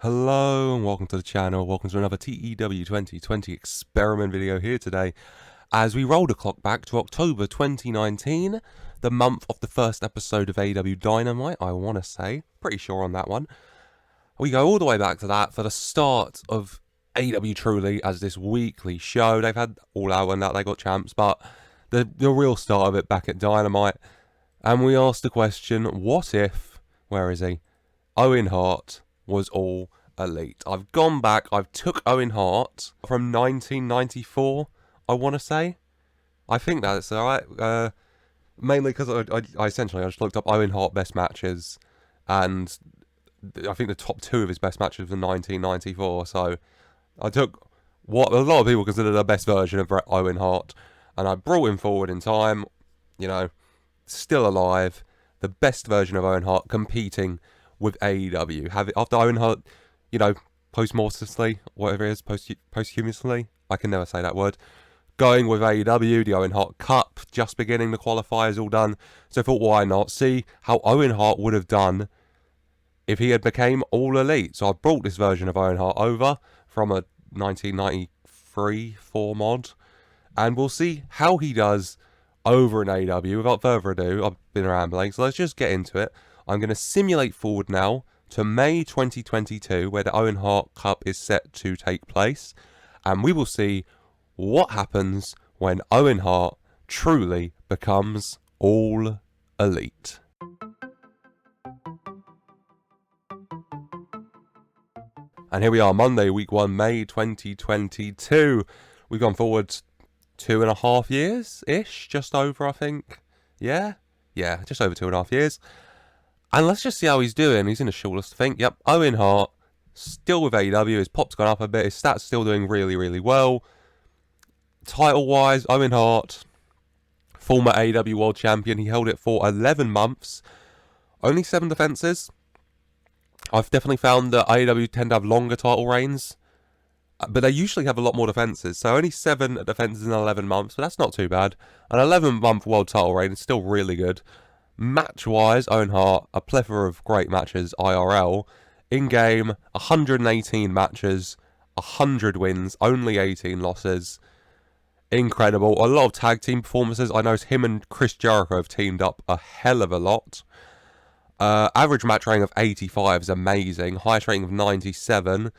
Hello and welcome to the channel. Welcome to another TEW2020 Experiment video here today as we roll the clock back to October 2019, the month of the first episode of AEW Dynamite, I want to say. Pretty sure on that one. We go all the way back to that for the start of AEW Truly as this weekly show. They've had All Out and that, they got champs, but the real start of it back at Dynamite. And we asked the question, what if, where is he, Owen Hart was all elite. I've gone back, I've took Owen Hart from 1994, I want to say. I think that's alright. Mainly because I essentially just looked up Owen Hart best matches, and I think the top two of his best matches were 1994, so I took what a lot of people consider the best version of Owen Hart, and I brought him forward in time, still alive, the best version of Owen Hart competing with AEW. After Owen Hart, posthumously, whatever it is, posthumously, I can never say that word, going with AEW, the Owen Hart Cup, just beginning, the qualifiers all done, so I thought, why not see how Owen Hart would have done if he had became all elite. So I brought this version of Owen Hart over from a 1993-4 mod, and we'll see how he does over in AEW. Without further ado, I've been rambling, so let's just get into it. I'm going to simulate forward now to May 2022, where the Owen Hart Cup is set to take place, and we will see what happens when Owen Hart truly becomes all elite. And here we are, Monday, week 1, May 2022. We've gone forward 2.5 years-ish, just over, I think. Yeah, just over 2.5 years. And let's just see how he's doing. He's in the shortlist, I think. Yep, Owen Hart, still with AEW. His pop's gone up a bit. His stats still doing really, really well. Title-wise, Owen Hart, former AEW World Champion. He held it for 11 months. Only 7 defenses. I've definitely found that AEW tend to have longer title reigns, but they usually have a lot more defenses. So only 7 defenses in 11 months, but that's not too bad. An 11-month world title reign is still really good. Match-wise, Owen Hart, a plethora of great matches, IRL. In-game, 118 matches, 100 wins, only 18 losses. Incredible. A lot of tag team performances. I know him and Chris Jericho have teamed up a hell of a lot. Average match rating of 85 is amazing. Highest rating of 97.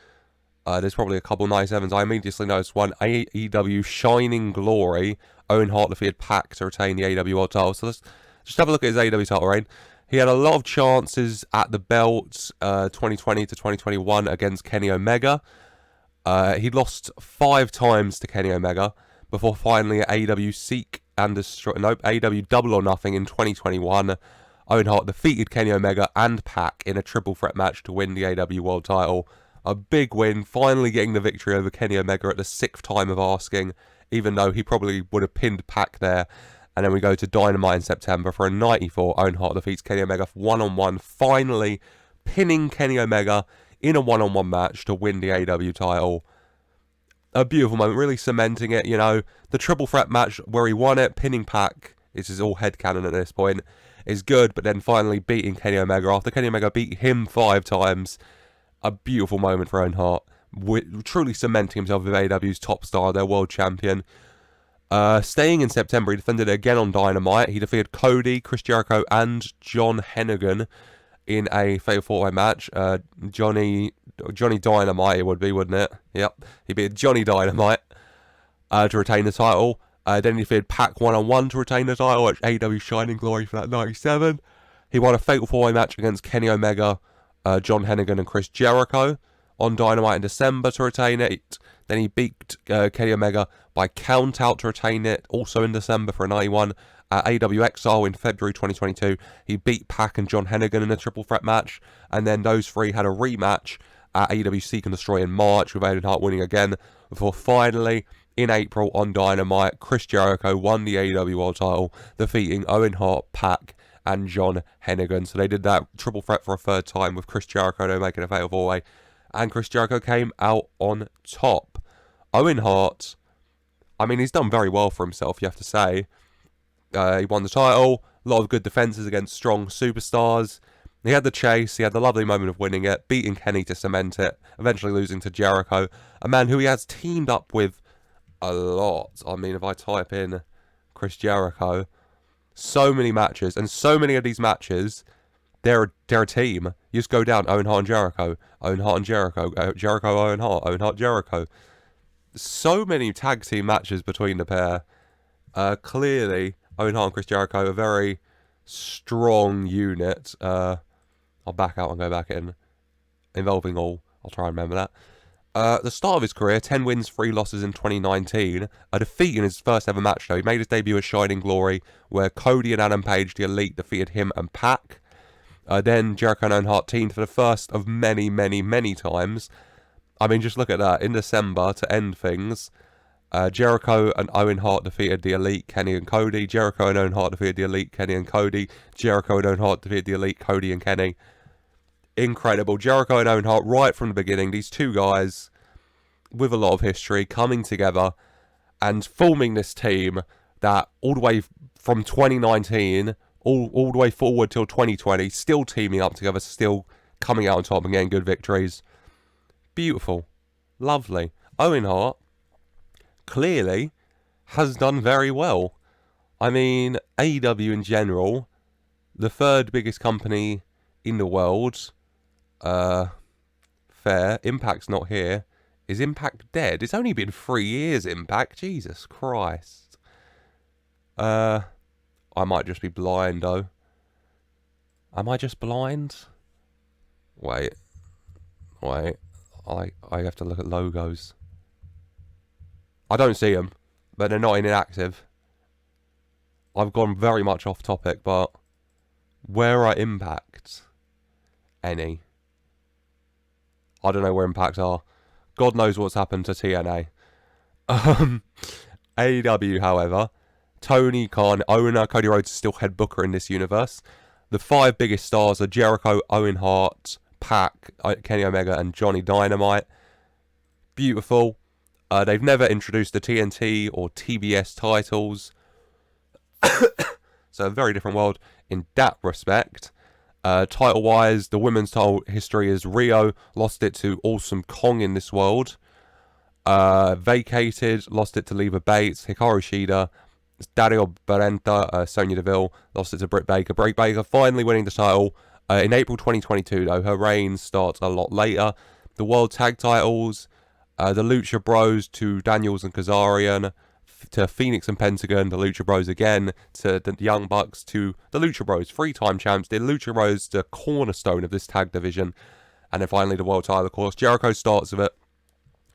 There's probably a couple 97s. I immediately noticed one, AEW Shining Glory. Owen Hart defeated Pac to retain the AEW World title. So let's just have a look at his AEW title reign. He had a lot of chances at the belt 2020 to 2021 against Kenny Omega. He lost 5 times to Kenny Omega before finally at AEW Seek and Destroy. Nope, AEW Double or Nothing in 2021. Owen Hart defeated Kenny Omega and Pac in a triple threat match to win the AEW World title. A big win, finally getting the victory over Kenny Omega at the 6th time of asking, even though he probably would have pinned Pac there. And then we go to Dynamite in September for a 94. Owen Hart defeats Kenny Omega one-on-one, finally pinning Kenny Omega in a one-on-one match to win the AEW title. A beautiful moment, really cementing it, The triple threat match where he won it, pinning Pac, this is all headcanon at this point, is good, but then finally beating Kenny Omega after Kenny Omega beat him 5 times. A beautiful moment for Owen Hart, truly cementing himself with AEW's top star, their world champion. Staying in September, he defended it again on Dynamite. He defeated Cody, Chris Jericho, and John Hennigan in a fatal 4-way match. Johnny Dynamite, it would be, wouldn't it? Yep. He beat Johnny Dynamite to retain the title. Then he defeated Pac one-on-one to retain the title at AEW Shining Glory for that 97. He won a fatal 4-way match against Kenny Omega, John Hennigan, and Chris Jericho on Dynamite in December to retain it. Then he beat Kenny Omega by count-out to retain it, also in December for a 91. At AEW Exile in February 2022, he beat Pac and John Hennigan in a triple threat match, and then those 3 had a rematch at AEW Seek and Destroy in March, with Owen Hart winning again, before finally, in April on Dynamite, Chris Jericho won the AEW World title, defeating Owen Hart, Pac, and John Hennigan. So they did that triple threat for a 3rd time, with Chris Jericho making a fatal 4-way, and Chris Jericho came out on top. Owen Hart, he's done very well for himself, you have to say. He won the title, a lot of good defenses against strong superstars. He had the chase, he had the lovely moment of winning it, beating Kenny to cement it, eventually losing to Jericho, a man who he has teamed up with a lot. I mean, if I type in Chris Jericho, so many matches, and so many of these matches, they're a team. You just go down Owen Hart and Jericho, Owen Hart and Jericho, Jericho, Owen Hart, Jericho. So many tag team matches between the pair. Clearly, Owen Hart and Chris Jericho, a very strong unit. I'll back out and go back in. Involving all. I'll try and remember that. The start of his career, 10 wins, 3 losses in 2019. A defeat in his first ever match, though. He made his debut at Shining Glory, where Cody and Adam Page, the Elite, defeated him and Pac. Then Jericho and Owen Hart teamed for the first of many, many, many times. I mean, just look at that. In December, to end things, Jericho and Owen Hart defeated the Elite, Kenny and Cody. Jericho and Owen Hart defeated the Elite, Kenny and Cody. Jericho and Owen Hart defeated the Elite, Cody and Kenny. Incredible. Jericho and Owen Hart, right from the beginning, these two guys with a lot of history coming together and forming this team that all the way from 2019 all the way forward till 2020, still teaming up together, still coming out on top and getting good victories. Beautiful. Lovely. Owen Hart clearly has done very well. I mean, AEW in general, the third biggest company in the world, fair. Impact's not here. Is Impact dead? It's only been 3 years, Impact. Jesus Christ. I might just be blind, though. Am I just blind? Wait. I have to look at logos. I don't see them, but they're not inactive. I've gone very much off topic, but where are Impact? Any? I don't know where Impact are. God knows what's happened to TNA. AEW, however, Tony Khan, owner, Cody Rhodes is still head booker in this universe. The 5 biggest stars are Jericho, Owen Hart, Pac, Kenny Omega, and Johnny Dynamite. Beautiful. They've never introduced the TNT or TBS titles. So a very different world in that respect. Title-wise, the women's title history is Rio lost it to Awesome Kong in this world. Vacated, lost it to Leva Bates, Hikaru Shida, Dario Barrenta, Sonya Deville, lost it to Britt Baker. Britt Baker finally winning the title in April 2022, though. Her reign starts a lot later. The World Tag titles, the Lucha Bros to Daniels and Kazarian, to Phoenix and Pentagon, the Lucha Bros again, to the Young Bucks, to the Lucha Bros, 3-time champs. The Lucha Bros, the cornerstone of this tag division. And then finally the World title, of course. Jericho starts with it.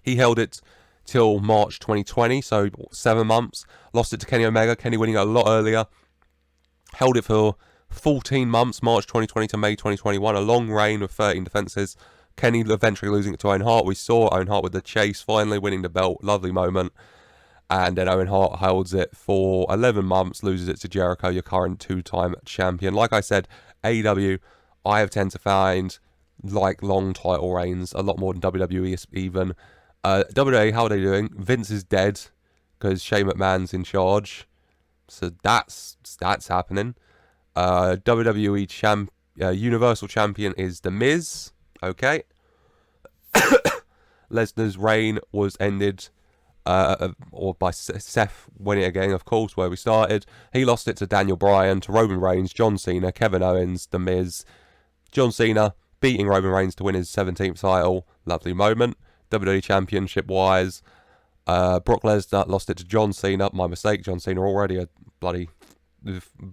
He held it till March 2020, so 7 months. Lost it to Kenny Omega, Kenny winning it a lot earlier. Held it for 14 months, March 2020 to May 2021. A long reign of 13 defenses. Kenny eventually losing it to Owen Hart. We saw Owen Hart with the chase, finally winning the belt. Lovely moment. And then Owen Hart holds it for 11 months, loses it to Jericho, your current 2-time champion. Like I said, AEW, I have tend to find like long title reigns, a lot more than WWE even. WWE, how are they doing? Vince is dead because Shane McMahon's in charge. So that's happening. WWE Universal Champion is The Miz. Okay. Lesnar's reign was ended or by Seth winning it again, of course, where we started. He lost it to Daniel Bryan, to Roman Reigns, John Cena, Kevin Owens, The Miz. John Cena beating Roman Reigns to win his 17th title. Lovely moment. WWE Championship wise, Brock Lesnar lost it to John Cena. My mistake. John Cena already a bloody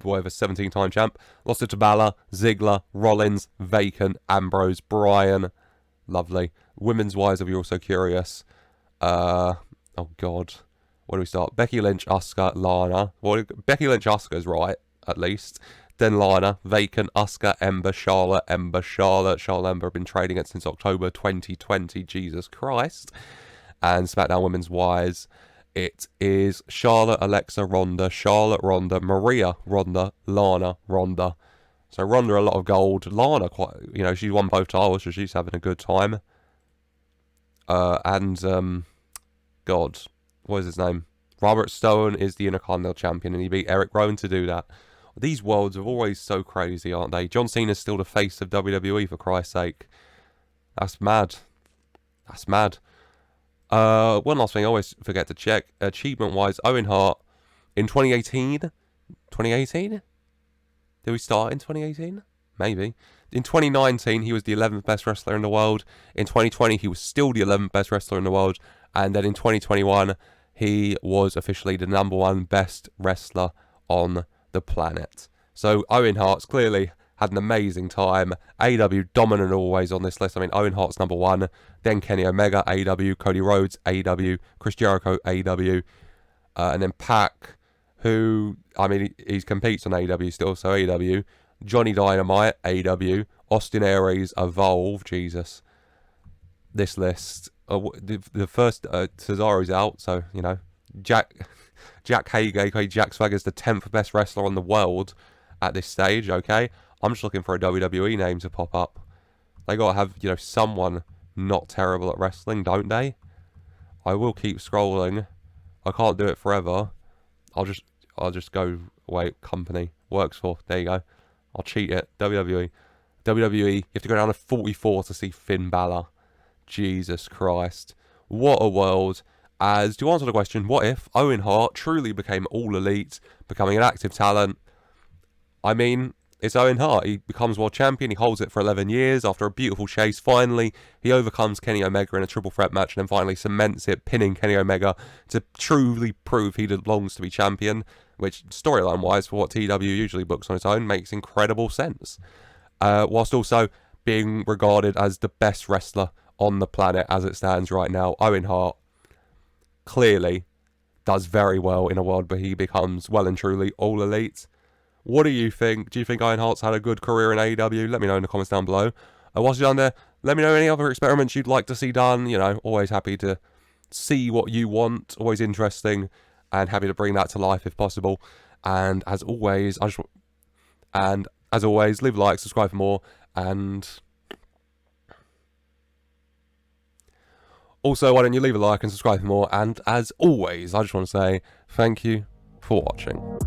whatever 17-time champ. Lost it to Balor, Ziggler, Rollins, Vacant, Ambrose, Bryan. Lovely. Women's wise, if you're also curious, oh god, where do we start? Becky Lynch, Asuka, Lana. Well, Becky Lynch, Asuka's right, at least. Then Lana, Vacant, Asuka, Ember, Charlotte, Charlotte, Ember have been trading it since October 2020. Jesus Christ. And SmackDown Women's wise, it is Charlotte, Alexa, Ronda, Charlotte, Ronda, Maria, Ronda, Lana, Ronda. So Ronda a lot of gold. Lana quite, she's won both titles, so she's having a good time. God, what is his name? Robert Stone is the Intercontinental Champion, and he beat Eric Rowan to do that. These worlds are always so crazy, aren't they? John Cena's still the face of WWE, for Christ's sake. That's mad. That's mad. One last thing I always forget to check. Achievement-wise, Owen Hart in 2018? 2018? Did we start in 2018? Maybe. In 2019, he was the 11th best wrestler in the world. In 2020, he was still the 11th best wrestler in the world. And then in 2021, he was officially the #1 best wrestler on the planet. So Owen Hart's clearly had an amazing time. AEW dominant always on this list. I mean, Owen Hart's #1. Then Kenny Omega, AEW. Cody Rhodes, AEW. Chris Jericho, AEW. And then Pac, who, I mean, he competes on AEW still, so AEW. Johnny Dynamite, AEW. Austin Aries, Evolve, Jesus. This list, the first Cesaro's out, so, you know, Jack Hager, aka Jack Swagger's the 10th best wrestler on the world at this stage, okay? I'm just looking for a WWE name to pop up. They gotta have, you know, someone not terrible at wrestling, don't they? I will keep scrolling. I can't do it forever. I'll just go, wait, company, works for, there you go. I'll cheat it, WWE. WWE, you have to go down to 44 to see Finn Balor. Jesus Christ. What a world. As to answer the question, what if Owen Hart truly became all elite, becoming an active talent? I mean, it's Owen Hart. He becomes world champion. He holds it for 11 years. After a beautiful chase, finally, he overcomes Kenny Omega in a triple threat match and then finally cements it, pinning Kenny Omega to truly prove he belongs to be champion, which, storyline-wise, for what TEW usually books on its own, makes incredible sense. Whilst also being regarded as the best wrestler on the planet as it stands right now, Owen Hart clearly does very well in a world where he becomes well and truly all elite. What do you think? Do you think Owen Hart's had a good career in AEW? Let me know in the comments down below. Whilst you're down there, let me know any other experiments you'd like to see done. You know, always happy to see what you want. Always interesting and happy to bring that to life if possible. And as always, leave a like, subscribe for more, and also, why don't you leave a like and subscribe for more? And as always, I just want to say thank you for watching.